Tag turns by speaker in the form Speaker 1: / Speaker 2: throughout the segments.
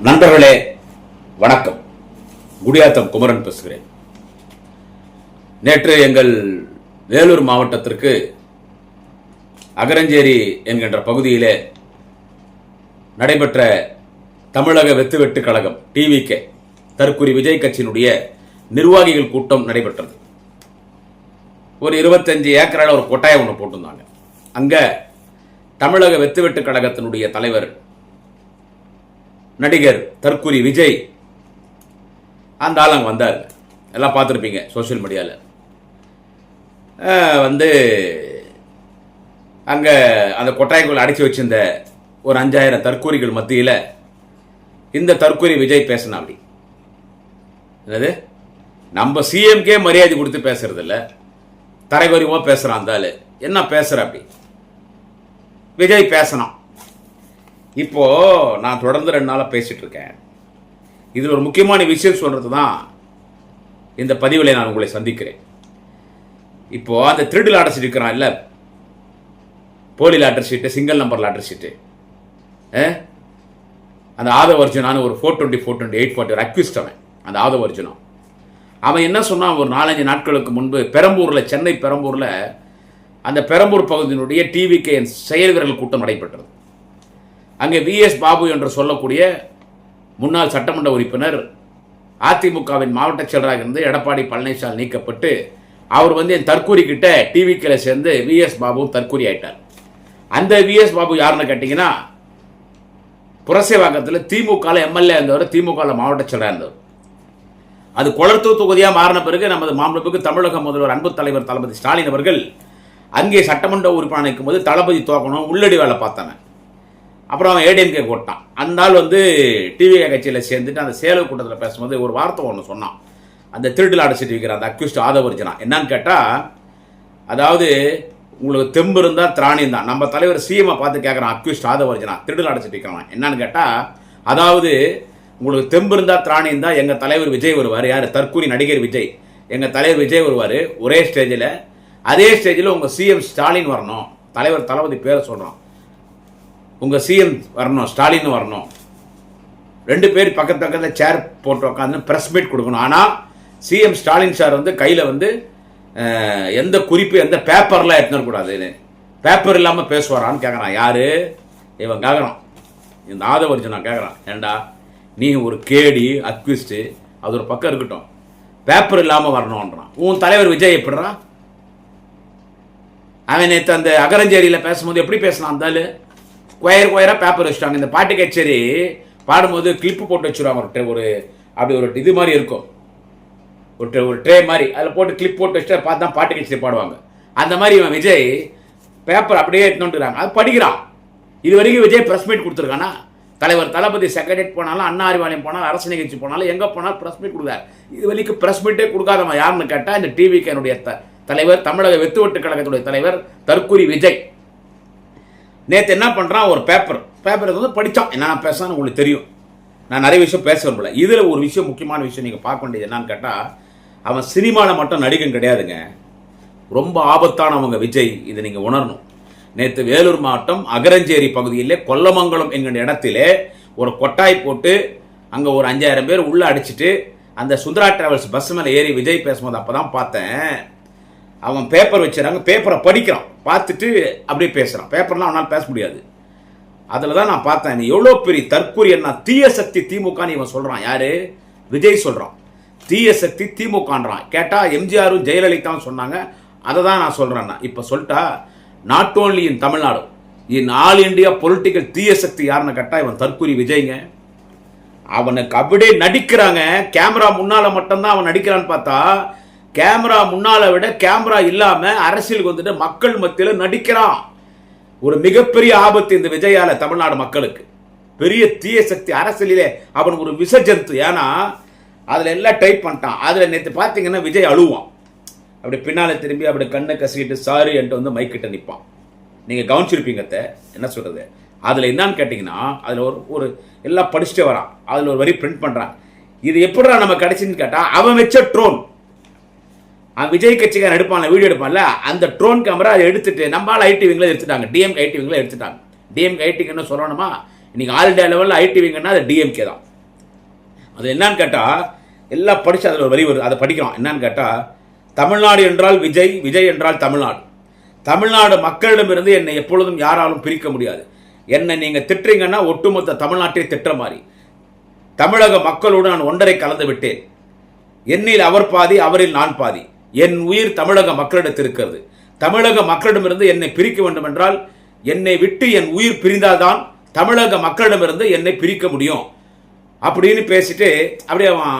Speaker 1: நண்பர்களே வணக்கம். குடியாத்தம் குமரன் பேசுகிறேன். நேற்று எங்கள் வேலூர் மாவட்டத்திற்கு அகரஞ்சேரி என்கின்ற பகுதியிலே நடைபெற்ற தமிழக வெத்து கழகம் டிவிகே தற்குறி விஜய் கட்சியினுடைய நிர்வாகிகள் கூட்டம் நடைபெற்றது. ஒரு 25 ஏக்கரால் ஒரு கொட்டாயம் ஒன்று போட்டிருந்தாங்க. அங்க தமிழக வெத்து கழகத்தினுடைய தலைவர் நடிகர் தற்குறி விஜய் அந்த ஆள் அங்கே வந்தார். எல்லாம் பார்த்துருப்பீங்க சோசியல் மீடியாவில். வந்து அங்கே அந்த கொட்டாய்க்குள்ள அடைச்சி வச்சிருந்த ஒரு 5000 தற்கூரிகள் மத்தியில் இந்த தற்கூரி விஜய் பேசினா. அப்படி என்னது, நம்ம சிஎம்கே மரியாதை கொடுத்து பேசுறது இல்லை, தரைகுறிவா பேசுகிறான். அந்த ஆள் என்ன பேசுகிற அப்படி விஜய் பேசணும். இப்போ நான் தொடர்ந்து 2 நாளாக பேசிட்டு இருக்கேன். இதில் ஒரு முக்கியமான விஷயம் சொல்றது தான் இந்த பதிவில் நான் உங்களை சந்திக்கிறேன். இப்போ அந்த திருடு லாட்டர் சீட் இருக்கிறான் இல்லை, போலி லாட்டர் சீட்டு, சிங்கிள் நம்பர் லாட்டர் சீட்டு, அந்த ஆதவ அர்ஜுனான்னு ஒரு 420, 420, 840 ஒரு அக்யூஸ்ட் அவன். அந்த ஆதவ அர்ஜுனா அவன் என்ன சொன்னான், ஒரு 4-5 நாட்களுக்கு முன்பு பெரம்பூரில், சென்னை பெரம்பூரில் அந்த பெரம்பூர் பகுதியினுடைய டிவிகே செயல் வீரர்கள் கூட்டம் நடைபெற்றது. அங்கே விஎஸ் பாபு என்று சொல்லக்கூடிய முன்னாள் சட்டமன்ற உறுப்பினர், அதிமுகவின் மாவட்ட செயலராக இருந்து எடப்பாடி பழனிசாமி நீக்கப்பட்டு அவர் வந்து என் தற்கூரி கிட்ட டிவிக்கில் சேர்ந்து விஎஸ் பாபு தற்கூரி ஆயிட்டார். அந்த விஎஸ் பாபு யாருன்னு கேட்டிங்கன்னா, புரசைவாக்கத்தில் திமுகவில் எம்எல்ஏ இருந்தவர், திமுகவில் மாவட்ட செயலராக இருந்தவர். அது கொளத்தூர் தொகுதியாக மாறின பிறகு நமது மாநிலத்துக்கு தமிழக முதல்வர் அன்பு தலைவர் தளபதி ஸ்டாலின் அவர்கள் அங்கே சட்டமன்ற உறுப்பினர் நிற்கும் போது தளபதி தோக்கணும் உள்ளடி வேலை பார்த்தாங்க. அப்புறம் அவன் ஏடிஎம்கே போட்டான். அந்த ஆள் வந்து டிவிகே கட்சியில் சேர்ந்துட்டு அந்த சேலவு கூட்டத்தில் பேசும்போது ஒரு வார்த்தை ஒன்று சொன்னான். அந்த திருட்டு லாட்டர் சீட் விற்கிற அந்த அக்யூஸ்ட் ஆதவ அர்ஜுனா என்னன்னு கேட்டால், அதாவது உங்களுக்கு தெம்பு இருந்தால் திராணியம் தான். நம்ம தலைவர் சிஎம்ஐ பார்த்து கேட்குறான், அக்யூஸ்ட் ஆதவ அர்ஜுனா திருட்டு லாட்டர் சீட் விற்கிறான் என்னன்னு கேட்டால், அதாவது உங்களுக்கு தெம்பு இருந்தால் திராணியம் தான், எங்கள் தலைவர் விஜய் வருவார். யார்? தற்கூரி நடிகர் விஜய். எங்கள் தலைவர் விஜய் வருவார் ஒரே ஸ்டேஜில். அதே ஸ்டேஜில் உங்கள் சிஎம் ஸ்டாலின் வரணும். தலைவர் தளபதி பேரை சொல்கிறான், உங்கள் சிஎம் வரணும், ஸ்டாலின் வரணும். 2 பேர் பக்கத்து பக்கத்தில் சேர் போட்டு உட்காந்து ப்ரெஸ் மீட் கொடுக்கணும். ஆனால் சிஎம் ஸ்டாலின் சார் வந்து கையில் வந்து எந்த குறிப்பு, எந்த பேப்பர்லாம் எடுத்துக்கூடாதுன்னு, பேப்பர் இல்லாமல் பேசுவாரான்னு கேட்குறான். யார் இவன் கேட்குறான், இந்த ஆதவ அர்ஜுனா கேட்குறான். ஏண்டா நீ ஒரு கேடி அக்யூஸ்டு, அது ஒரு பக்கம் இருக்கட்டும், பேப்பர் இல்லாமல் வரணுன்றான். உன் தலைவர் விஜய் எப்படிறான்? அவன் நேற்று அந்த அகரஞ்சேரியில் பேசும்போது எப்படி பேசினான்? அந்த கொயராக பேப்பர் வச்சுட்டாங்க. இந்த பாட்டு கச்சேரி பாடும்போது கிளிப்பு போட்டு வச்சுருவாங்க. ஒரு அப்படி ஒரு இது மாதிரி இருக்கும், ஒரு ட்ரே மாதிரி, அதில் போட்டு கிளிப் போட்டு வச்சுட்டு பார்த்து தான் பாட்டு கச்சேரி பாடுவாங்க. அந்த மாதிரி இவன் விஜய் பேப்பர் அப்படியே எடுத்துட்டுறாங்க, அது படிக்கிறான். இது வரைக்கும் விஜய் ப்ரெஸ் மீட் கொடுத்துருக்கானா? தலைவர் தளபதி செக்ரட்டரியேட் போனாலும், அண்ணா அறிவாலயம் போனாலும், அரசு நிகழ்ச்சி போனாலும், எங்கே போனாலும் ப்ரெஸ் மீட் கொடுத்தாரு. இது வரைக்கும் ப்ரெஸ் மீட்டே கொடுக்காதவன் யாருன்னு கேட்டால், இந்த டிவிகேனுடைய தலைவர், தமிழக வெத்து கழகத்துடைய தலைவர் தற்கூரி விஜய். நேற்று என்ன பண்ணுறான், ஒரு பேப்பர் வந்து படித்தான். என்ன பேசான்னு உங்களுக்கு தெரியும், நான் நிறைய விஷயம் பேச விரும்பல. இதில் ஒரு விஷயம், முக்கியமான விஷயம் நீங்கள் பார்க்க வேண்டியது என்னன்னு கேட்டால், அவன் சினிமாவில் மட்டும் நடிகன் கிடையாதுங்க, ரொம்ப ஆபத்தானவங்க விஜய். இதை நீங்கள் உணரணும். நேற்று வேலூர் மாவட்டம் அகரஞ்சேரி பகுதியிலே கொல்லமங்கலம் என்கிற இடத்திலே ஒரு கொட்டாய் போட்டு அங்கே ஒரு 5000 பேர் உள்ளே அடிச்சுட்டு அந்த சுந்தரா டிராவல்ஸ் பஸ் மேலே ஏறி விஜய் பேசும்போது அப்போ தான் பார்த்தேன். அவன் பேப்பர் வச்சுறாங்க, பேப்பரை படிக்கிறான், பார்த்துட்டு அப்படியே பேசுகிறான். பேப்பர்லாம் அவனால் பேச முடியாது. அதில் தான் நான் பார்த்தேன், நீ எவ்வளோ பெரிய தற்கூரி, என்ன தீய சக்தி திமுகன்னு இவன் சொல்கிறான். யார்? விஜய் சொல்கிறான் தீய சக்தி திமுகன்றான். கேட்டால் எம்ஜிஆரும் ஜெயலலிதாவும் சொன்னாங்க, அதை தான் நான் சொல்கிறேன். இப்போ சொல்லிட்டா, not only in Tamil Nadu, in all India political தீய சக்தி யாருன்னு கேட்டால் இவன் தற்கூரி விஜய்ங்க. அவனுக்கு அப்படியே நடிக்கிறாங்க. கேமரா முன்னால் மட்டும்தான் அவன் நடிக்கிறான்னு பார்த்தா, கேமரா முன்னால விட கேமரா இல்லாம அரசியலுக்கு வந்துட்டு மக்கள் மத்தியில் நடிக்கிறான். ஒரு மிகப்பெரிய ஆபத்து இந்த விஜயால தமிழ்நாடு மக்களுக்கு. பெரிய தீய சக்தி அரசியலிலே அவன் ஒரு விசஜந்து. ஏன்னா அதுல எல்லாம் டைப் பண்ணிட்டான். அதுல நேற்று பார்த்தீங்கன்னா விஜய் அழுவான், அப்படி பின்னால திரும்பி அப்படி கண்ணை கசிக்கிட்டு சாரி என்று வந்து மைக்கிட்ட நிற்பான். நீங்க கவனிச்சிருப்பீங்க என்ன சொல்றது. அதுல என்னன்னு கேட்டீங்கன்னா, அதுல ஒரு எல்லாம் படிச்சுட்டு வரான். அதுல ஒரு வரி பிரிண்ட் பண்றான். இது எப்படிடா நம்ம கிடைச்சுன்னு கேட்டா, அவன் வச்ச ட்ரோன், விஜய் கட்சிக்காரன் எடுப்பான்ல, வீடியோ எடுப்பான்ல, அந்த ட்ரோன் கேமரா அதை எடுத்துட்டு நம்மளால ஐடிவிங்களை எடுத்துட்டாங்க, டிஎம்கே ஐடிவிங்களை எடுத்துட்டாங்க. டிஎம்கே ஐடிவிங்கன்னு சொல்லணுமா, இன்னைக்கு ஆல் இண்டியா லெவலில் ஐடிவிங்கன்னா அது டிஎம்கே தான். அது என்னன்னு கேட்டால் எல்லாம் படித்து அதில் ஒரு வரி வருது, அதை படிக்கிறோம். என்னன்னு கேட்டால், தமிழ்நாடு என்றால் விஜய், விஜய் என்றால் தமிழ்நாடு. தமிழ்நாடு மக்களிடமிருந்து என்னை எப்பொழுதும் யாராலும் பிரிக்க முடியாது. என்னை நீங்கள் திட்டுறீங்கன்னா ஒட்டுமொத்த தமிழ்நாட்டை திட்டுற மாதிரி. தமிழக மக்களோடு நான் ஒன்றரை கலந்து விட்டேன். என்னில் அவர் பாதி, அவரில் நான் பாதி. என் உயிர் தமிழக மக்களிடத்தில் இருக்கிறது. தமிழக மக்களிடமிருந்து என்னை பிரிக்க வேண்டும் என்றால், என்னை விட்டு என் உயிர் பிரிந்தால்தான் தமிழக மக்களிடமிருந்து என்னை பிரிக்க முடியும் அப்படின்னு பேசிட்டு அப்படியே அவன்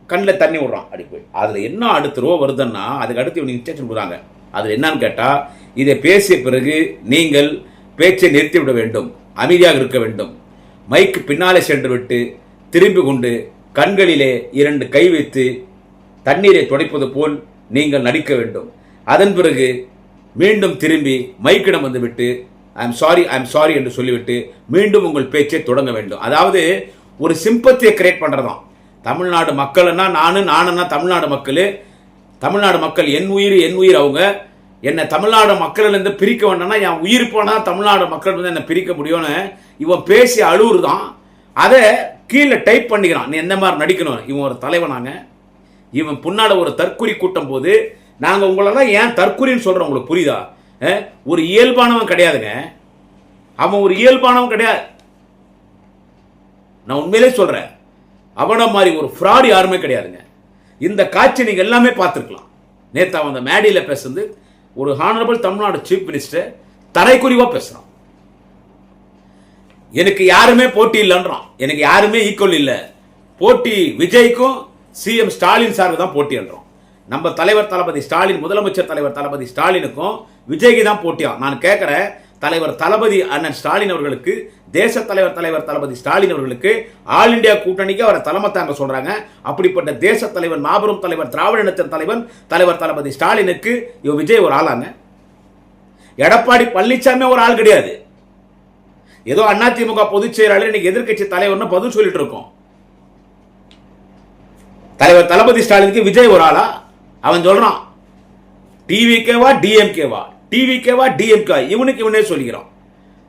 Speaker 1: கண்ணில் தண்ணி விடுறான். அப்படி போய் அதில் என்ன அடுத்த ரோ வருதுன்னா, அதுக்கு அடுத்து இவங்க இன்ஸ்ட்ரக்ஷன் கொடுக்குறாங்க. அது என்னன்னு கேட்டால், இதை பேசிய பிறகு நீங்கள் பேச்சை நிறுத்திவிட வேண்டும், அமைதியாக இருக்க வேண்டும். மைக்கு பின்னாலே சென்று விட்டு திரும்பி கொண்டு கண்களிலே 2 கை வைத்து தண்ணீரை துடைப்பது போல் நீங்கள் நடிக்க வேண்டும். அதன் பிறகு மீண்டும் திரும்பி மைக்கிடம் வந்துவிட்டு ஐ எம் சாரி என்று சொல்லிவிட்டு மீண்டும் உங்கள் பேச்சை தொடங்க வேண்டும். அதாவது ஒரு சிம்பத்தியை கிரியேட் பண்ணுறதான். தமிழ்நாடு மக்கள்னா நானுன்னா தமிழ்நாடு மக்கள், தமிழ்நாடு மக்கள் என் உயிர் அவங்க. என்னை தமிழ்நாடு மக்களிலிருந்து பிரிக்க வேண்டாம்னா என் உயிர் போனால் தமிழ்நாடு மக்கள் வந்து என்னை பிரிக்க முடியும்னு இவன் பேசி அழுவுறு தான். அதை கீழே டைப் பண்ணிக்கிறான், நீ எந்த மாதிரி நடிக்கணும். இவன் ஒரு தலைவனாங்க. இவன் புன்னாட ஒரு தற்குறி கூட்டம் போது நாங்கள் உங்களெல்லாம் ஏன் தற்குறின்னு சொல்கிறோம், உங்களுக்கு புரியுதா? ஒரு இயல்பானவன் கிடையாதுங்க, அவன் ஒரு இயல்பானவன் கிடையாது. நான் உண்மையிலே சொல்கிறேன், அவனை மாதிரி ஒரு ஃப்ராடு யாருமே கிடையாதுங்க. இந்த காட்சி நீங்கள் எல்லாமே பார்த்துருக்கலாம். நேற்று அவன் அந்த மேடையில் பேசுறது ஒரு ஹானரபிள் தமிழ்நாடு சீஃப் மினிஸ்டர் தரைக்குறிவாக பேசுகிறான். எனக்கு யாருமே போட்டி இல்லைன்றான், எனக்கு யாருமே ஈக்குவல் இல்லை. போட்டி விஜய்க்கும் சிஎம் ஸ்டாலின் சாருக்கு தான் போட்டி என்றோம். நம்ம தலைவர் தளபதி ஸ்டாலின், முதலமைச்சர் தலைவர் தளபதி ஸ்டாலினுக்கும் விஜய்க்கு தான் போட்டியா. நான் கேட்குறேன், தலைவர் தளபதி அண்ணன் ஸ்டாலின் அவர்களுக்கு, தேச தலைவர் தளபதி ஸ்டாலின் அவர்களுக்கு ஆல் இண்டியா கூட்டணிக்கு அவரை தலைமை தாங்க சொல்றாங்க. அப்படிப்பட்ட தேச தலைவர், மாபெரும் தலைவர், திராவிட இனத்தின் தலைவர் தளபதி ஸ்டாலினுக்கு இவன் விஜய் ஒரு ஆளாங்க. எடப்பாடி பழனிசாமி ஒரு ஆள் கிடையாது. ஏதோ அதிமுக பொதுச் செயலாளர் இன்னைக்கு எதிர்கட்சி தலைவர்னு பதில் சொல்லிட்டு இருக்கோம். தலைவர் தளபதி ஸ்டாலினுக்கு விஜய் ஒரு ஆளா? அவன் சொல்றான் டிவிகேவா டிஎம்கேவா, டிவிகேவா டிஎம்கே, இவனுக்கு இவனே சொல்லிக்கிறான்.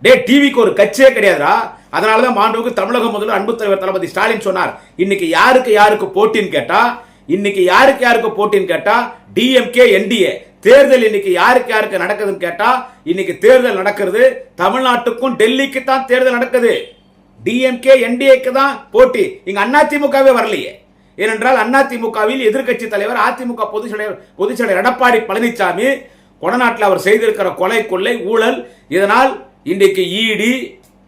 Speaker 1: டே, டிவிக்கு ஒரு கட்சியே கிடையாதுடா. அதனாலதான் மாண்புக்கு தமிழக முதல்வர் அன்பு தலைவர் தளபதி ஸ்டாலின் சொன்னார், இன்னைக்கு யாருக்கு போட்டின்னு கேட்டா டிஎம்கே என்டிஏ தேர்தல் இன்னைக்கு யாருக்கு நடக்குதுன்னு கேட்டா, இன்னைக்கு தேர்தல் நடக்கிறது தமிழ்நாட்டுக்கும் டெல்லிக்கு தான் தேர்தல் நடக்குது. டிஎம்கே என்டிஏக்கு தான் போட்டி. இங்க அதிமுகவே வரலையே. ஏனென்றால் அதிமுகவில் எதிர்கட்சி தலைவர், அதிமுக பொதுச் செயலாளர் எடப்பாடி பழனிசாமி கொடநாட்டில் அவர் செய்திருக்கிற கொலை, கொள்ளை, ஊழல், இதனால் இன்றைக்கு இடி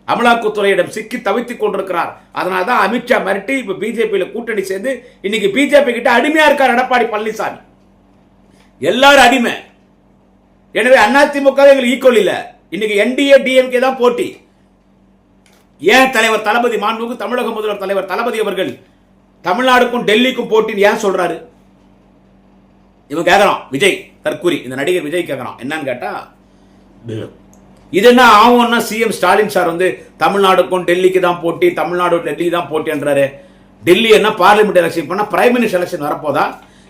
Speaker 1: அமலாக்கத்துறையிடம் சிக்கி தவித்துக் கொண்டிருக்கிறார். அதனால தான் அமித்ஷா மிரட்டி இப்ப பிஜேபியில் கூட்டணி சேர்ந்து இன்னைக்கு பிஜேபி கிட்ட அடிமையா இருக்கார் எடப்பாடி பழனிசாமி. எல்லாரும் அடிமை. எனவே அதிமுக ஈக்குவல் இல்ல. இன்னைக்கு என்டிஏ டிஎம்கே தான் போட்டி. ஏன் தலைவர் தளபதி, மாண்புமிகு தமிழக முதல்வர் தலைவர் தளபதி அவர்கள் தமிழ்நாடுக்கும் டெல்லிக்கும் போட்டின்னு ஏன் சொல்றாரு? இவன் கேட்கறான், விஜய் தற்குறி, இந்த நடிகர் விஜய் கேட்கறான். என்னன்னு கேட்டா, இது என்ன ஆகும்னா, சிஎம் ஸ்டாலின் சார் வந்து தமிழ்நாடுக்கும் டெல்லிக்கு தான் போட்டி, தமிழ்நாடு டெல்லி தான் போட்டி என்றாரு. டெல்லி என்ன பார்லிமெண்ட் எலெக்ஷன் பண்ணா பிரைம் மினிஸ்டர் எலெக்ஷன் வரப்போதா?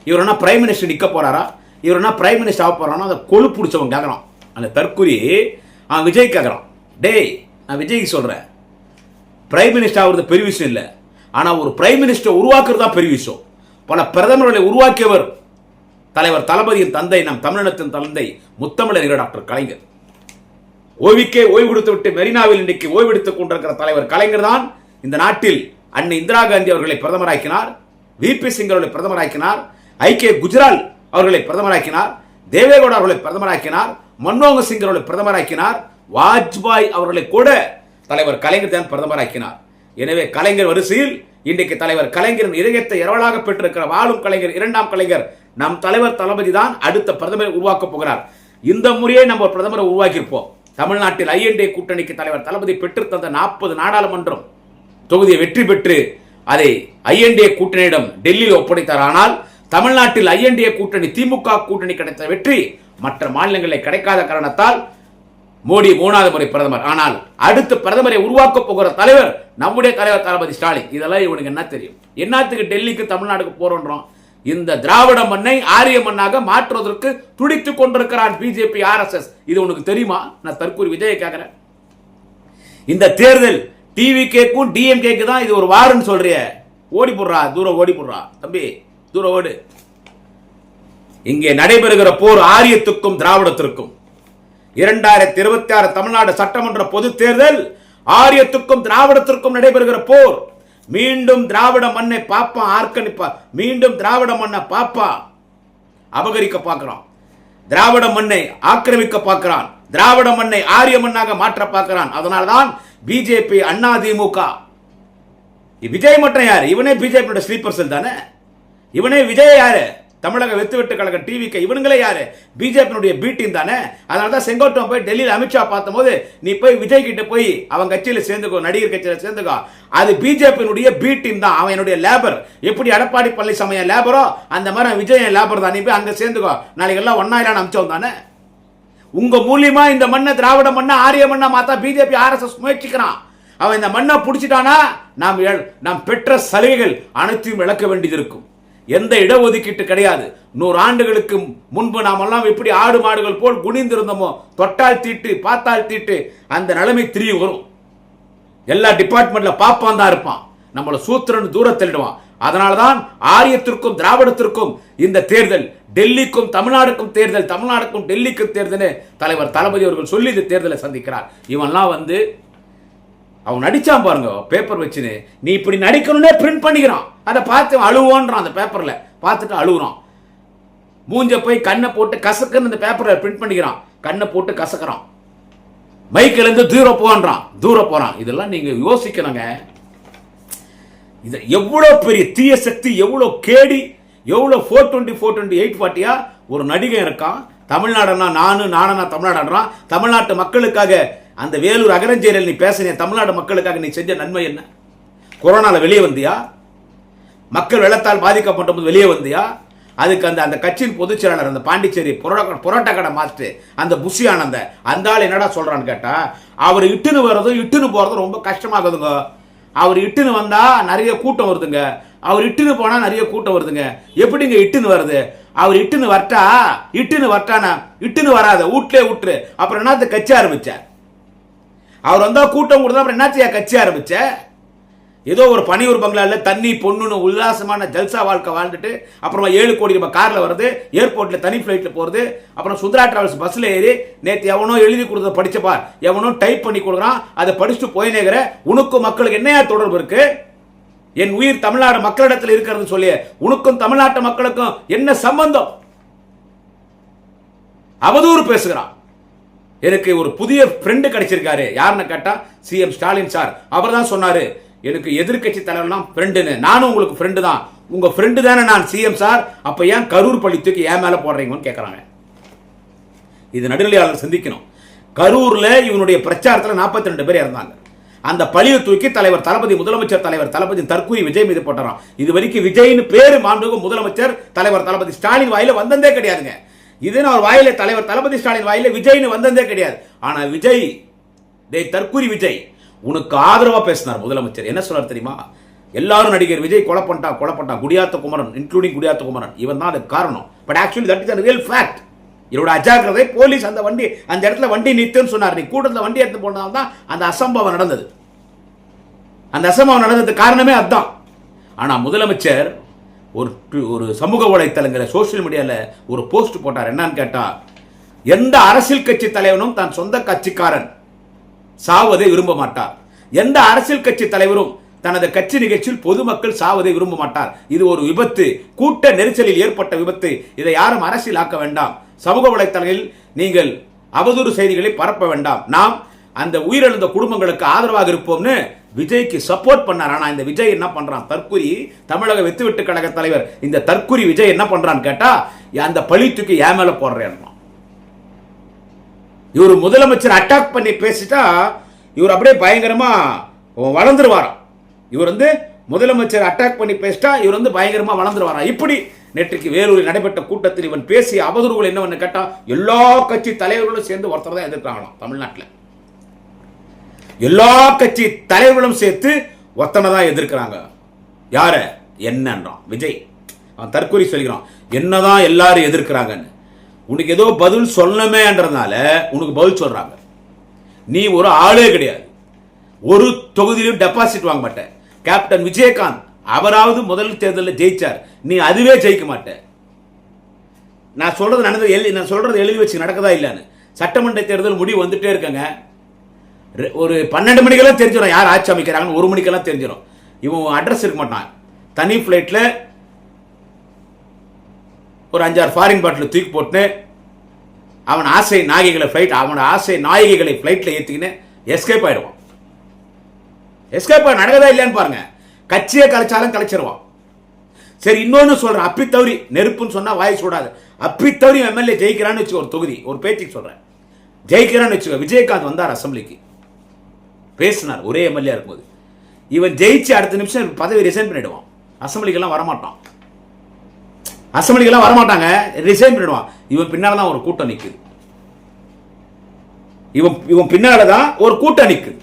Speaker 1: இவர் என்ன பிரைம் மினிஸ்டர் நிக்க போறாரா? இவர் என்ன பிரைம் மினிஸ்டர் ஆக போறானா? அதை கொழு பிடிச்சவன் கேட்கறான். அந்த தற்குறி அவன் விஜய் கேட்கறான், டேய் நான் விஜய்க்கு சொல்றேன், பிரைம் மினிஸ்டர் ஆகுறது பெரிய விஷயம் இல்லை, ஆனா ஒரு பிரைம் மினிஸ்டர் உருவாக்குறது தான் பெரிய விஷயம். பல பிரதமர்களை உருவாக்கியவர் தலைவர் தளபதியின் தந்தை, நம் தமிழினத்தின் தந்தை முத்தமிழர் டாக்டர் கலைஞர். ஓய்வுக்கே ஓய்வு கொடுத்து விட்டு மெரினாவில் இன்றைக்கு ஓய்வெடுத்துக் கொண்டிருக்கிற தலைவர் கலைஞர் தான் இந்த நாட்டில் அன்னை இந்திரா காந்தி அவர்களை பிரதமராக்கினார், விபி சிங் அவர்களை பிரதமராக்கினார், ஐக்கிய குஜரால் அவர்களை பிரதமராக்கினார், தேவேகவுடா அவர்களை பிரதமராக்கினார், மன்மோகன் சிங் அவர்களை பிரதமராக்கினார், வாஜ்பாய் அவர்களை கூட தலைவர் கலைஞர் தான் பிரதமராக்கினார். எனவே கலைஞர் வரிசையில் இன்றைக்கு தலைவர் கலைஞரின் இதயத்தை இரவலாக பெற்றிருக்கிற வாழும் கலைஞர், இரண்டாம் கலைஞர் நம் தலைவர் தளபதி தான் அடுத்த பிரதமரை உருவாக்க போகிறார். இந்த முறையை நம்ம பிரதமரை உருவாக்கியிருப்போம். தமிழ்நாட்டில் ஐஎன்டிஏ கூட்டணிக்கு தலைவர் தளபதி பெற்று தந்த 40 நாடாளுமன்றம் தொகுதியை வெற்றி பெற்று அதை ஐஎன்டிஏ கூட்டணியிடம் டெல்லியில் ஒப்படைத்தார். ஆனால் தமிழ்நாட்டில் ஐஎன்டிஏ கூட்டணி, திமுக கூட்டணி கிடைத்த வெற்றி மற்ற மாநிலங்களில் கிடைக்காத காரணத்தால் மோடி 3வது முறை பிரதமர். ஆனால் அடுத்த பிரதமரை உருவாக்க போகிற தலைவர் நம்முடைய தலைவர் தளபதி ஸ்டாலின். இதெல்லாம் இவனுக்கு என்ன தெரியும்? என்னத்துக்கு டெல்லிக்கு தமிழ்நாடுக்கு போறோம்? இந்த திராவிட மண்ணை ஆரிய மண்ணாக மாற்றுவதற்கு துடித்துக் கொண்டிருக்கிறான் பிஜேபி, ஆர்எஸ்எஸ். இது உனக்கு தெரியுமா? நான் தற்கூரி விஜயை கேட்கிறேன். இந்த தேர்தல் டிவிகேக்கும் டிஎம்கேக்கு தான் இது ஒரு வாருன்னு சொல்றிய. ஓடி போடுறா, தூரம் ஓடி போடுறா தம்பி, தூரம் ஓடு. இங்கே நடைபெறுகிற போர் ஆரியத்துக்கும் திராவிடத்திற்கும். 2026 தமிழ்நாடு சட்டமன்ற பொது தேர்தல் ஆரியத்துக்கும் திராவிடத்திற்கும் நடைபெறுகிற போர். மீண்டும் திராவிட மண்ணை பாப்பா ஆர்கனிப்பா, மீண்டும் திராவிட மண்ணை பாப்பா அபகரிக்க பார்க்கிறான், திராவிட மண்ணை ஆக்கிரமிக்க பார்க்கிறான், திராவிட மண்ணை ஆரிய மண்ணாக மாற்ற பார்க்கிறான். அதனால்தான் பிஜேபி, அண்ணா திமுக. விஜய் மட்டும் யாரு? இவனே பிஜேபி ஸ்லீப்பர் செல் தானே. இவனே விஜய் யாரு? தமிழக வெத்து கழக டிவிக்கு இவனுங்களே யாரு? பிஜேபி பி டீம் தானே. அதனாலதான் செங்கோட்டம் போய் டெல்லியில் அமித்ஷா பார்த்த போது நீ போய் விஜய் கிட்ட போய் அவன் கட்சியில சேர்ந்துக்கோ, நடிகர் கட்சியில சேர்ந்துக்கோ, அது பிஜேபி பி டீம் தான். அவன் என்னுடைய லேபர். எப்படி எடப்பாடி பழனிசாமி லேபரோ அந்த மாதிரி விஜய் லேபர் தான். நீ போய் அங்க சேர்ந்துக்கோ, நாளைக்கு எல்லாம் ஒன்னாயிரம் அமிச்சோம் தானே. உங்க மூலியமா இந்த மண்ணை திராவிட மண்ணை ஆரிய மண்ணா மாத்தா பிஜேபி RSS முயற்சிக்கிறான். அவன் இந்த மண்ணை பிடிச்சிட்டானா நாம் பெற்ற சலுகைகள் அனைத்தையும் இழக்க வேண்டியது இருக்கும். எந்த இடஒதுக்கீட்டு கிடையாது. 100 ஆண்டுகளுக்கு முன்பு நாம் எல்லாம் எப்படி ஆடு மாடுகள் போல் குனிந்திருந்தோமோ, தொட்டால் தீட்டு பார்த்தால் தீட்டு, அந்த நிலைமை திரும்பி வரும். எல்லா டிபார்ட்மெண்ட்ல பாப்பான் தான் இருப்பான், நம்மளை சூத்திரன் தூரத்திடுவான். அதனால்தான் ஆரியத்திற்கும் திராவிடத்திற்கும் இந்த தேர்தல், டெல்லிக்கும் தமிழ்நாடுக்கும் தேர்தல், தமிழ்நாடுக்கும் டெல்லிக்கும் தேர்தல் தலைவர் தளபதி அவர்கள் சொல்லி இந்த தேர்தலை சந்திக்கிறார். இவன்லாம் வந்து அவன் நடிச்சான் பாருங்க பேப்பர் வச்சுன்னு, நீ இப்படி நடிக்கணும்னே பிரிண்ட் பண்ணிக்கிறான். அதை பார்த்து அழுவோன்றான், அந்த பேப்பர்ல பார்த்துட்டு அழுகுறான். மூஞ்ச போய் கண்ணை போட்டு கசக்குன்னு அந்த பேப்பர்ல பிரிண்ட் பண்ணிக்கிறான், கண்ணை போட்டு கசக்கிறான். மைக்கில் இருந்து தூரம் போறான். இதெல்லாம் நீங்க யோசிக்கணுங்க. இது எவ்வளவு பெரிய தீய சக்தி, எவ்வளவு கேடி, எவ்வளவு 420 420 840 ஒரு நடிகை இருக்கான். தமிழ்நாடுனா நானா தமிழ்நாடுறான். தமிழ்நாட்டு மக்களுக்காக அந்த வேலூர் அகரஞ்சேரியில் நீ பேசின தமிழ்நாடு மக்களுக்காக நீ செஞ்ச நன்மை என்ன? கொரோனால வெளியே வந்தியா? மக்கள் வெள்ளத்தால் பாதிக்கப்பட்ட போது வெளியே வந்தியா? அதுக்கு அந்த கட்சியின் பொதுச் செயலாளர் அந்த பாண்டிச்சேரி புரோட்டா கடை மாஸ்டர் அந்த புஷி ஆனந்த அந்த ஆள் என்னடா சொல்றான்னு கேட்டா, அவர் இட்டுன்னு போறதும் ரொம்ப கஷ்டமாகுதுங்க. அவர் இட்டுன்னு வந்தா நிறைய கூட்டம் வருதுங்க, அவர் இட்டுன்னு போனா நிறைய கூட்டம் வருதுங்க. எப்படிங்க இட்டுன்னு வருது? அவர் இட்டுன்னு வரட்டானா இட்டுன்னு வராத, வீட்லயே விட்டுரு. அப்புறம் என்ன கட்சி ஆரம்பிச்ச? அவர் வந்தா கூட்டம் கொடுத்தா அப்புறம் என்ன கட்சி ஆரம்பிச்ச? ஏதோ ஒரு பனியூர் பங்களால தண்ணி பொண்ணுன்னு உல்லாசமான ஜல்சா வாழ்க்கை வாழ்ந்துட்டு அப்புறமா 7 கோடி ரூபாய் கார்ல வருது, ஏர்போர்ட்ல தனி பிளைட்ல போறது, அப்புறம் சுந்தரா டிராவல்ஸ் பஸ்ல ஏறி நேற்று எவனோ எழுதி கொடுத்த படிச்சப்பா, எவனோ டைப் பண்ணி கொடுக்குறான், அதை படிச்சுட்டு போயினேங்கிற. உனக்கும் மக்களுக்கு என்னையா தொடர்பு இருக்கு? என் உயிர் தமிழ்நாடு மக்களிடத்தில் இருக்கிறது சொல்லி உனக்கும் தமிழ்நாட்டு மக்களுக்கும் என்ன சம்பந்தம்? அவதூறு பேசுகிறான். எனக்கு ஒரு புதிய ஃப்ரெண்டு கிடைச்சிருக்காரு. யாருன்னு கேட்டா சிஎம் ஸ்டாலின் சார். அவர் தான் சொன்னாரு எனக்கு எதிர்கட்சி தலைவர்லாம் ஃப்ரெண்டுன்னு. நானும் உங்களுக்கு ஃப்ரெண்டு தான். உங்க ஃப்ரெண்டு தானே நான் சிஎம் சார். அப்ப ஏன் கரூர் பழி தூக்கி ஏன் மேல போடுறீங்கன்னு கேட்கறாங்க. இது நடுநிலையாளர் சிந்திக்கணும். கரூர்ல இவனுடைய பிரச்சாரத்தில் 42 பேர் இறந்தாங்க. அந்த பழியை தூக்கி தலைவர் தளபதி, முதலமைச்சர் தலைவர் தளபதி தற்கூரி விஜய் மீது போட்டுறான். இது வரைக்கும் விஜய்னு பேரு மாண்புமிகு முதலமைச்சர் தலைவர் தளபதி ஸ்டாலின் வாயில வந்ததே கிடையாதுங்க. இதுன்னு அவர் வாயில தலைவர் தளபதி ஸ்டாலின் வாயில விஜய்னு வந்ததே கிடையாது. ஆனா விஜய், தற்கூரி விஜய் உனக்கு ஆதரவா பேசினார் முதலமைச்சர். என்ன சொன்னார் தெரியுமா? எல்லாரும் நடிகர் விஜய் கொலை பண்ணிட்டான் குடியாத்த குமரன், இன்க்ளூடிங் குடியாத்த குமரன், இவன் தான் அதுக்கு காரணம். But actually that is a real fact. இவரோட அஜாக்கிரதை, போலீஸ் அந்த இடத்துல வண்டி நிறுத்துன்னு சொன்னார். நீ கூட்டத்தில் வண்டி எடுத்து போனதால் தான் அந்த அசம்பவம் நடந்தது. அந்த அசம்பவம் நடந்ததுக்கு காரணமே அதுதான். ஆனா முதலமைச்சர் ஒரு சமூக வலைத்தளங்களில் சோசியல் மீடியால ஒரு போஸ்ட் போட்டார். என்னன்னு கேட்டா, எந்த அரசியல் கட்சி தலைவனும் தான் சொந்த கட்சிக்காரன் சாவதை விரும்ப மாட்டார். எந்த அரசியல் கட்சி தலைவரும் தனது கட்சி நிகழ்ச்சியில் பொதுமக்கள் சாவதை விரும்ப மாட்டார். இது ஒரு விபத்து, கூட்ட நெரிசலில் ஏற்பட்ட விபத்து. இதை யாரும் அரசியல் ஆக்க வேண்டாம். சமூக வலைத்தளங்களில் நீங்கள் அவதூறு செய்திகளை பரப்ப வேண்டாம். நாம் அந்த உயிரிழந்த குடும்பங்களுக்கு ஆதரவாக இருப்போம்னு விஜய்க்கு சப்போர்ட் பண்ணார். ஆனா இந்த விஜய் என்ன பண்றான்? தற்குறி தமிழக வெத்து கழக தலைவர் இந்த தற்குறி விஜய் என்ன பண்றான்னு கேட்டா, அந்த பழி தூக்கி ஏன் மேல போடுறேன். இவர் முதலமைச்சர் அட்டாக் பண்ணி பேசிட்டா இவர் அப்படியே பயங்கரமா வளர்ந்துருவாராம். இவர் முதலமைச்சர் அட்டாக் பண்ணி பேசிட்டா இவர் பயங்கரமா வளர்ந்துருவாராம். இப்படி நேற்றுக்கு வேலூரில் நடைபெற்ற கூட்டத்தில் இவன் பேசிய அவதூறுகள் என்னவென்னு கேட்டா, எல்லா கட்சி தலைவர்களும் சேர்ந்து ஒருத்தர் தான் எதிர்க்கிறாங்களாம். தமிழ்நாட்டில் எல்லா கட்சி தலைவர்களும் சேர்த்து ஒருத்தனை தான் எதிர்க்கிறாங்க. யார? என்னன்றான் விஜய். அவன் தற்கொலை சொல்கிறான், என்னதான் எல்லாரும் எதிர்க்கிறாங்கன்னு. உனக்கு ஏதோ பதில் சொல்லமேன்றதுனால உனக்கு பதில் சொல்றாங்க. நீ ஒரு ஆளே கிடையாது. ஒரு தொகுதியிலும் டெபாசிட் வாங்க மாட்டேன். கேப்டன் விஜயகாந்த் அவராவது முதல் தேர்தலில் ஜெயிச்சார், நீ அதுவே ஜெயிக்க மாட்ட. நான் சொல்றது நடந்தது, நான் சொல்றது எழுதி வச்சு நடக்கதா இல்லைன்னு. சட்டமன்ற தேர்தல் முடிவு வந்துட்டே இருக்கங்க. ஒரு 12 மணிக்கெல்லாம் தெரிஞ்சிடும் யார் ஆட்சி அமைக்கிறாங்கன்னு, 1 மணிக்கெல்லாம் தெரிஞ்சிடும். இவன் அட்ரஸ் இருக்க மாட்டான். தனி ஃபிளைட்ல ஒரு 5-6 ஃபாரின் பாட்டில் தூக்கி போட்டு அவன் ஆசை நாயகிகளை ஃபிளைட், அவனோட ஆசை நாயகிகளை ஃபிளைட்ல ஏற்றிக்கின்னு எஸ்கேப் ஆயிடுவான். எஸ்கேப் ஆகி நடக்கதா இல்லையான்னு பாருங்க. கட்சியை கலைச்சாலும் கலைச்சிருவான். சரி, இன்னொன்னு சொல்றேன், அப்பித்தவரி நெருப்புன்னு சொன்னா வாய் சூடாது. அப்பித்தவரி எம்எல்ஏ ஜெயிக்கிறான்னு வச்சுக்கோ, ஒரு தொகுதி ஒரு பேச்சுக்கு சொல்றேன், ஜெயிக்கிறான்னு வச்சுக்கோ. விஜயகாந்த் வந்தார் அசம்பிளிக்கு, பேசினார் ஒரே எம்எல்ஏ இருக்கும்போது. இவன் ஜெயிச்சு அடுத்த நிமிஷம் பதவி ரிசைன் பண்ணிடுவான். அசம்பிளிக்கெல்லாம் வரமாட்டான், அசம்பிளிக்கெல்லாம் வரமாட்டாங்க, ரிசைன் பண்ணிடுவான். இவன் பின்னால தான் ஒரு கூட்டம் நிற்குது, இவன் பின்னால தான் ஒரு கூட்டம் நிற்குது.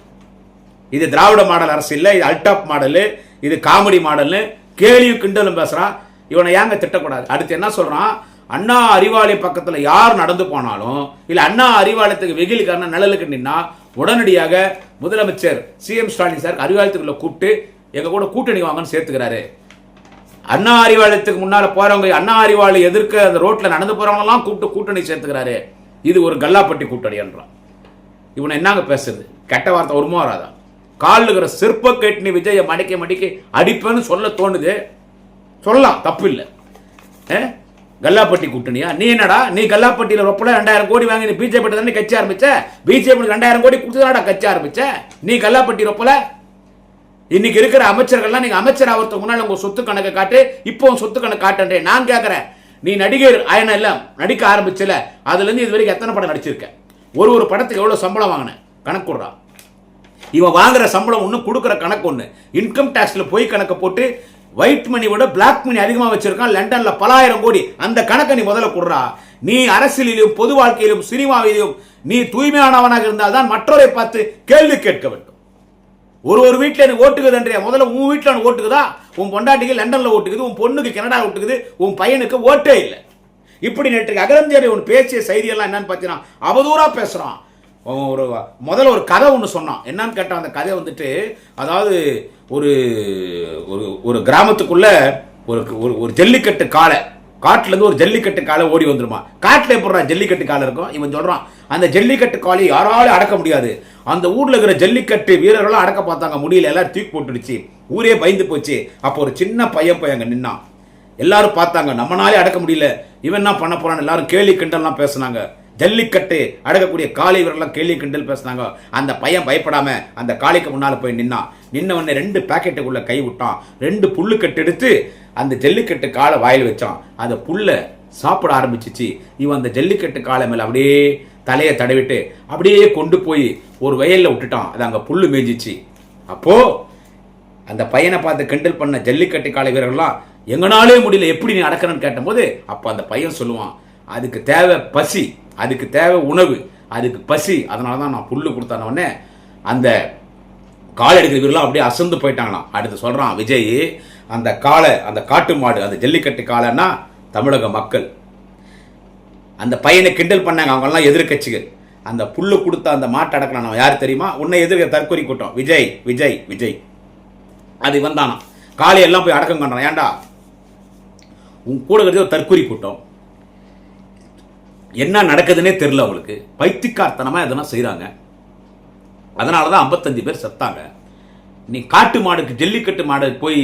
Speaker 1: இது திராவிட மாடல் அரசு இல்லை, இது அல்டாப் மாடல், இது காமெடி மாடல்னு கேலியும் கிண்டலும் பேசுறான். இவனை ஏங்க திட்டக்கூடாது? அடுத்து என்ன சொல்றான், அண்ணா அறிவாலய பக்கத்தில் யார் நடந்து போனாலும் இல்ல அண்ணா அறிவாலயத்துக்கு வெயிலுக்கான நிழலுக்கு நின்னா உடனடியாக முதலமைச்சர் சிஎம் ஸ்டாலின் சார் அறிவாலயத்துக்குள்ள கூப்பிட்டு எங்க கூட கூட்டணி வாங்கன்னு சேர்த்துக்கிறாரு. அண்ணா அறிவாலயத்துக்கு முன்னால போறவங்க, அண்ணா அறிவாலயம் எதிர்க்க அந்த ரோட்ல நடந்து போறவங்க எல்லாம் கூப்பிட்டு கூட்டணி சேர்த்துக்கிறாரு. இது ஒரு கல்லாப்பட்டி கூட்டணி என்றான். இவனை என்னங்க பேசுறது? கெட்ட வார்த்தை ஒருமா வராதா? காலுகிற சிற்ப கேட்டு விஜய மடிக்க மடிக்க அடிப்பேன்னு சொல்ல தோணுது, சொல்லலாம், தப்பு இல்லை. கல்லாப்பட்டி கூட்டணியா? நீ என்னடா, நீ கல்லாப்பட்டியில ரொப்பல 2000 கோடி வாங்கி நீ பிஜேபி தானே கட்சி ஆரம்பிச்ச? பிஜேபி 2000 கோடி கொடுத்துதாடா கட்சி ஆரம்பிச்ச. நீ கல்லாப்பட்டி ரொப்பல. இன்னைக்கு இருக்கிற அமைச்சர்கள்லாம் நீங்க அமைச்சர் ஆகிறதுக்கு முன்னாடி உங்க சொத்து கணக்கை காட்டு, இப்போ சொத்து கணக்கு காட்டுன்றேன். நான் கேட்கிறேன், நீ நடிகர் ஆயன எல்லாம் நடிக்க ஆரம்பிச்சல, அதுல இருந்து இது வரைக்கும் எத்தனை படம் நடிச்சிருக்க? ஒரு படத்துக்கு எவ்வளவு சம்பளம் வாங்கின கணக்கு கொடுறா. இவன் வாங்குற சம்பளம் ஒண்ணு, கொடுக்குற கணக்கு ஒண்ணு. இன்கம் டாக்ஸ்ல போய் கணக்கு போட்டு ஒயிட் மணி விட பிளாக் மணி அதிகமா வச்சிருக்கான் லண்டன்ல பல ஆயிரம் கோடி. அந்த கணக்கை நீ முதல்ல கொடுறா. நீ அரசியலிலும் பொது வாழ்க்கையிலும் சினிமாவிலும் நீ தூய்மையானவனாக இருந்தால் தான் மற்றவரை பார்த்து கேள்வி கேட்க வேண்டும். ஒரு வீட்டில் எனக்கு ஓட்டுக்குதுன்றியா? முதல்ல உன் வீட்டில் ஓட்டுக்குதா? உன் பொண்டாட்டிக்கு லண்டன்ல ஓட்டுக்குது, உன் பொண்ணுக்கு கனடா ஓட்டுக்குது, உன் பையனுக்கு ஓட்டே இல்லை. இப்படி நேற்று அகரஞ்சேரி ஒன்று பேசிய செய்தியெல்லாம் என்னன்னு பார்த்தீங்கன்னா அவதூறா பேசுறான். முதல்ல ஒரு கதை ஒன்று சொன்னான். என்னன்னு கேட்டால் அந்த கதை வந்துட்டு, அதாவது ஒரு ஒரு கிராமத்துக்குள்ள ஒரு ஜல்லிக்கட்டு காளை, காட்டுல இருந்து ஒரு ஜல்லிக்கட்டு காளை ஓடி வந்துருமா. காட்டுல எப்படா ஜல்லிக்கட்டு காளை இருக்கும்? இவன் சொல்றான், அந்த ஜல்லிக்கட்டு காளையை யாராலும் அடக்க முடியாது. அந்த ஊர்ல இருக்கிற ஜல்லிக்கட்டு வீரர்களும் அடக்க பார்த்தாங்க, முடியல, எல்லாரும் தூக்கி போட்டுடுச்சு, ஊரே பயந்து போச்சு. அப்போ ஒரு சின்ன பையன் அங்க நின்னான். எல்லாரும் பார்த்தாங்க, நம்மனாலே அடக்க முடியல, இவன் என்ன பண்ண போறான்னு எல்லாரும் கேலி கிண்டல்லாம் பேசினாங்க. ஜல்லிக்கட்டு அடக்கக்கூடிய காளை வீரர்லாம் கேள்வி கிண்டல் பேசினாங்க. அந்த பையன் பயப்படாம அந்த காளைக்கு முன்னால போய் நின்ன உடனே 2 பாக்கெட்டுக்குள்ள கை விட்டான். 2 புல்லுக்கட்டு எடுத்து அந்த ஜல்லிக்கட்டு காலை வாயில் வச்சான். அந்த புல்ல சாப்பிட ஆரம்பிச்சிச்சு. இவன் அந்த ஜல்லிக்கட்டு காலை மேல அப்படியே தலையை தடவிட்டு அப்படியே கொண்டு போய் ஒரு வயல்ல விட்டுட்டான். அது அங்க புல்லு மேய்ஞ்சிச்சு. அப்போ அந்த பையனை பார்த்து கிண்டல் பண்ண ஜல்லிக்கட்டு காளை வீரர்கள்லாம் எங்கனாலே முடியல, எப்படி நீ அடக்கணும்னு கேட்டபோது அப்ப அந்த பையன் சொல்லுவான், அதுக்கு தேவை பசி, அதுக்கு தேவை உணவு, அதுக்கு பசி, அதனால தான் நான் புல்லு கொடுத்தானே. அந்த காலை எடுக்கிற வீரர்லாம் அப்படியே அசந்து போயிட்டாங்களாம். அடுத்து சொல்றான் விஜய், அந்த காளை, அந்த காட்டு மாடு, அந்த ஜல்லிக்கட்டு காளைன்னா தமிழக மக்கள். அந்த பையனை கிண்டல் பண்ணாங்க அவங்கெல்லாம் எதிர்கட்சிகள். அந்த புல்லு கொடுத்த அந்த மாட்டை அடக்கலாம் யார் தெரியுமா? உன்னை எதிர்க்க தற்கொலை கூட்டம் விஜய் விஜய் விஜய். அது வந்தானா காளையெல்லாம் போய் அடக்கம் பண்றான். ஏன்டா உன் கூட இருக்கிறது ஒரு தற்கொலை கூட்டம், என்ன நடக்குதுன்னே தெரியல அவங்களுக்கு, பைத்தியக்காரத்தனமா எதனா செய்யறாங்க. அதனாலதான் 55 பேர் செத்தாங்க. நீ காட்டு மாடுக்கு ஜல்லிக்கட்டு மாடு போய்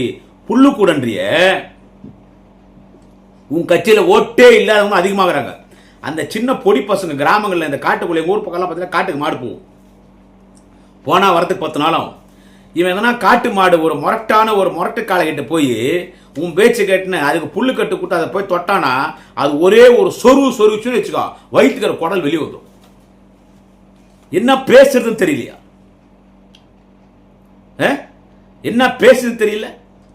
Speaker 1: புல்லு கூடன்றிய, உன் கட்சியில ஓட்டே இல்லாதவங்க அதிகமாகறாங்க. அந்த சின்ன பொடி பசங்க கிராமங்கள்ல இந்த காட்டுக்குள்ள ஊர் பக்கம் பார்த்தீங்கன்னா காட்டுக்கு மாடு போகும், போனா வரத்துக்கு 10 நாளும். இவன் எதனா காட்டு மாடு ஒரு முரட்டு காலை கிட்ட போய் உன் பேச்சு கேட்டுன்னு அதுக்கு புல்லு கட்டு கூட்ட அதை போய் தொட்டானா அது ஒரே ஒரு சொருச்சுன்னு வச்சுக்கோ, வயிற்றுக்கிற குடல் வெளியே வந்துடும். என்ன பேசுறதுன்னு தெரியலையா? என்ன பேசுறது தெரியல,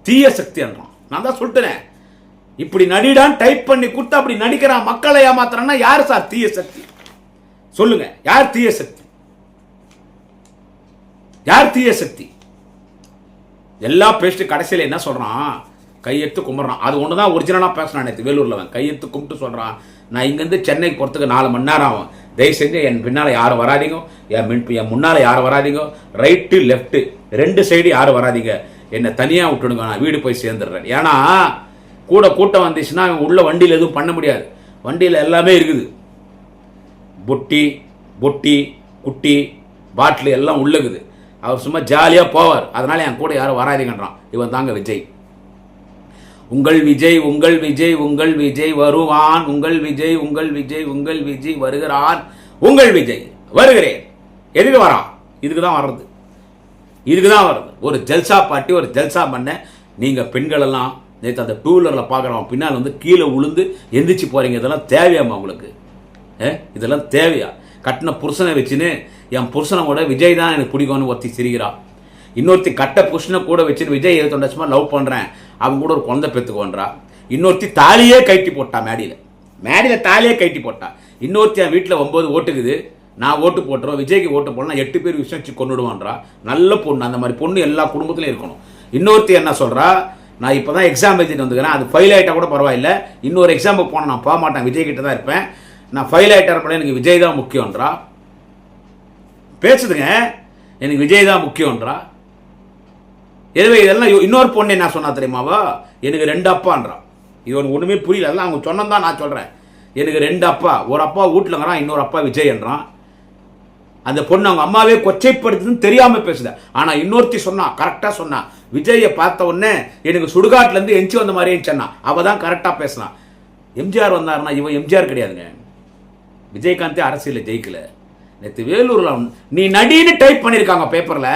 Speaker 1: தீய சக்தி என்றான். நான் தான் சொல்லிட்டேன், இப்படி நடிடான் டைப் பண்ணி கொடுத்து அப்படி நடிக்கிறான், மக்களை ஏமாத்துறான்னா யாரு சார் தீய சக்தி? சொல்லுங்க, யார் தீய சக்தி? யார் தீய சக்தி? எல்லாம் பேசிட்டு கடைசியில் என்ன சொல்றான், கையெடுத்து கும்பிட்றான். அது ஒண்ணுதான் ஒரிஜினலா பேசுறான். நேற்று வேலூர்ல கையெடுத்து கும்பிட்டு சொல்றான், நான் இங்கிருந்து சென்னைக்கு போறதுக்கு 4 மணி நேரம் ஆகும், தயவு செஞ்சு என் பின்னால யாரும் வராதிங்க, என் முன்னால யாரும் வராதிங்க, ரைட்டு லெப்ட் 2 சைடு யாரும் வராதிங்க, என்னை தனியாக விட்டுடுங்க, நான் வீடு போய் சேர்ந்துடுறேன். ஏன்னா கூட கூட்டம் வந்துச்சுன்னா உள்ள வண்டியில் எதுவும் பண்ண முடியாது. வண்டியில் எல்லாமே இருக்குது, பொட்டி குட்டி பாட்டில் எல்லாம் உள்ளுக்குது. அவர் சும்மா ஜாலியாக போவார். அதனால் என் கூட யாரும் வராதிங்கன்றான். இவன் தாங்க விஜய். உங்கள் விஜய் உங்கள் விஜய் உங்கள் விஜய் வருவான், உங்கள் விஜய் உங்கள் விஜய் உங்கள் விஜய் வருகிறான், உங்கள் விஜய் வருகிறேன். எதுக்கு வரான்? இதுக்கு தான் வர்றது, இதுக்கு தான் வருது. ஒரு ஜல்சா பாட்டி, ஒரு ஜல்சா பண்ண. நீங்கள் பெண்கள் எல்லாம் நேற்று அந்த டூ வீலரில் பார்க்குறோம், பின்னால் வந்து கீழே உளுந்து எந்திரிச்சு போகிறீங்க. இதெல்லாம் தேவையாம்மா உங்களுக்கு? இதெல்லாம் தேவையா? கட்டின புருஷனை வச்சுன்னு என் புருஷனை கூட விஜய் தான் எனக்கு பிடிக்கும்னு ஒருத்தி சிரிக்கிறான். இன்னொருத்தி கட்ட புருஷனை கூட வச்சுன்னு விஜய் 28 வருஷமா லவ் பண்ணுறேன், அவங்க கூட ஒரு குழந்தை பெற்றுக்கோன்றா. இன்னொருத்தி தாலியே கைட்டி போட்டா, மேடியில் தாலியே கைட்டி போட்டா. இன்னொருத்தி என் வீட்டில் 9 ஓட்டுக்குது, நான் ஓட்டு போட்டுருவோம், விஜய்க்கு ஓட்டு போடலாம் 8 பேர் விசாரிச்சு கொண்டுடுவான்றா. நல்ல பொண்ணு, அந்த மாதிரி பொண்ணு எல்லா குடும்பத்திலையும் இருக்கணும். இன்னொருத்தி என்ன சொல்கிறா, நான் இப்போ தான் எக்ஸாம் எழுதிட்டு வந்துக்கிறேன், அது ஃபெயில் ஆகிட்டா கூட பரவாயில்லை, இன்னொரு எக்ஸாமுக்கு போனால் நான் போக மாட்டேன், விஜய் கிட்ட தான் இருப்பேன், நான் ஃபெயில் ஆகிட்டா எனக்கு விஜய் தான் முக்கியன்றா. பேசுதுங்க, எனக்கு விஜய் தான் முக்கியன்றா. எதுவே இதெல்லாம் இன்னொரு பொண்ணு என்ன சொன்னா தெரியுமாவா, எனக்கு 2 அப்பான்றான். இவன் ஒன்றுமே புரியல, எல்லாம் அவங்க சொன்னதான் நான் சொல்கிறேன். எனக்கு 2 அப்பா, ஒரு அப்பா வீட்டில்ங்கிறான், இன்னொரு அப்பா விஜய் என்றான். அந்த பொண்ணு அவங்க அம்மாவே கொச்சைப்படுத்துன்னு தெரியாமல் பேசுத. ஆனால் இன்னொருத்தி சொன்னா, கரெக்டாக சொன்னா, விஜயை பார்த்த உடனே எனக்கு சுடுகாட்டிலேருந்து எஞ்சி வந்த மாதிரியே சொன்னா. அவள் தான் கரெக்டாக பேசினான். எம்ஜிஆர் வந்தாருன்னா இவன் எம்ஜிஆர் கிடையாதுங்க. விஜயகாந்தே அரசியலில் ஜெயிக்கல. நேற்று வேலூரில் நீ நடின்னு டைப் பண்ணியிருக்காங்க பேப்பரில்.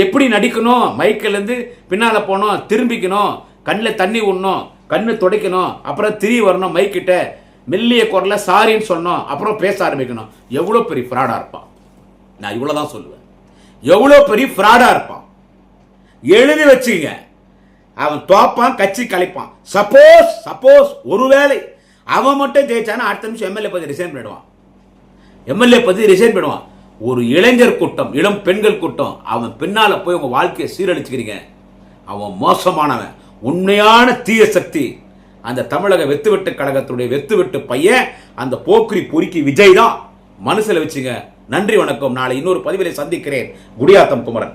Speaker 1: எப்படி நடிக்கணும், மைக்கிலேருந்து பின்னால் போகணும், திரும்பிக்கணும், கண்ணில் தண்ணி விடணும், கண்ணு துடைக்கணும், அப்புறம் திரி வரணும், மைக்கிட்ட மெல்லிய குரலில் சாரின்னு சொன்னோம், அப்புறம் பேச ஆரம்பிக்கணும். எவ்வளோ பெரிய ஃப்ராடாக இருப்பான். நான் இவ்வளோதான் சொல்லுவேன், எவ்வளோ பெரிய ஃப்ராடாக இருப்பான். எழுதி வச்சுங்க, அவன் தோப்பான், கட்சி கலைப்பான். சப்போஸ் ஒருவேளை அவன் மட்டும் ஜெயிச்சானா அடுத்த நிமிஷம் எம்எல்ஏ பதவி ரிசைன் பண்ணிடுவான். ஒரு இளைஞர் கூட்டம், இளம் பெண்கள் கூட்டம், அவன் பின்னால போய் உங்க வாழ்க்கையை சீரழிச்சுக்கிறீங்க. அவன் மோசமானவன், உண்மையான தீய சக்தி. அந்த தமிழக வெத்துவெட்டு கழகத்துடைய வெத்துவெட்டு பையன், அந்த போக்கிரி பொறுக்கி விஜய் தான். மனசுல வச்சுங்க. நன்றி, வணக்கம். நாளை இன்னொரு பதிவிலை சந்திக்கிறேன். குடியாத்தம் குமரன்.